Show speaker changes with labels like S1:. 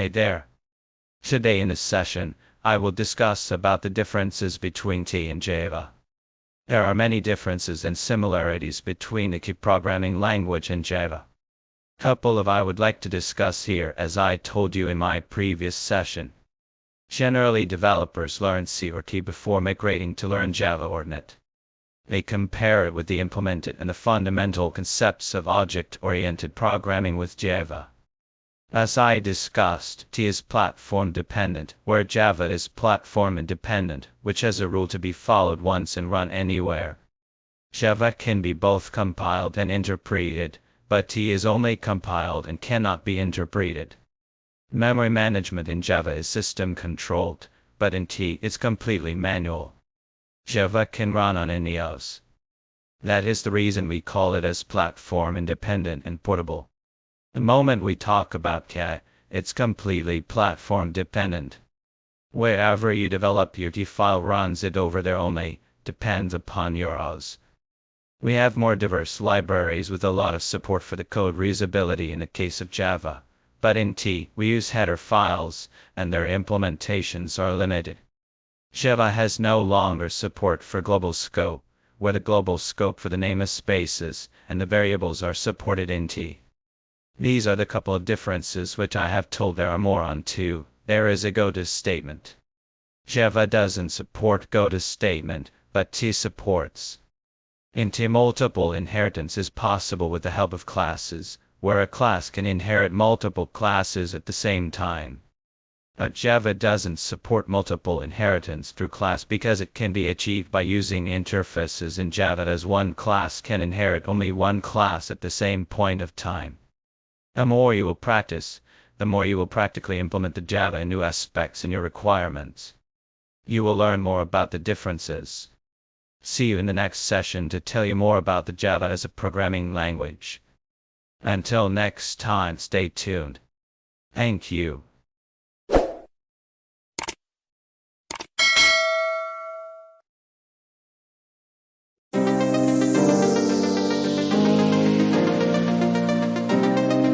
S1: Hi there. Today in this session, I will discuss about the differences between T and Java. There are many differences and similarities between the key programming language and Java. Couple of I would like to discuss here as I told you in my previous session. Generally developers learn C or T before migrating to learn Java or .NET. They compare it with the implemented and the fundamental concepts of object-oriented programming with Java. As I discussed, T is platform dependent, where Java is platform independent, which has a rule to be followed once and run anywhere. Java can be both compiled and interpreted, but T is only compiled and cannot be interpreted. Memory management in Java is system controlled, but in T it's completely manual. Java can run on any OS. That is the reason we call it as platform independent and portable. The moment we talk about T, it's completely platform dependent. Wherever you develop your T file runs it over there only, depends upon your OS. We have more diverse libraries with a lot of support for the code reusability in the case of Java, but in T, we use header files, and their implementations are limited. Java has no longer support for global scope, where the global scope for the namespaces and the variables are supported in T. These are the couple of differences which I have told. There are more on too. There is a go-to statement. Java doesn't support go-to statement, but T supports. In T, multiple inheritance is possible with the help of classes, where a class can inherit multiple classes at the same time. But Java doesn't support multiple inheritance through class because it can be achieved by using interfaces in Java, as one class can inherit only one class at the same point of time. The more you will practice, the more you will practically implement the Java and new aspects in your requirements. You will learn more about the differences. See you in the next session to tell you more about the Java as a programming language. Until next time, stay tuned. Thank you.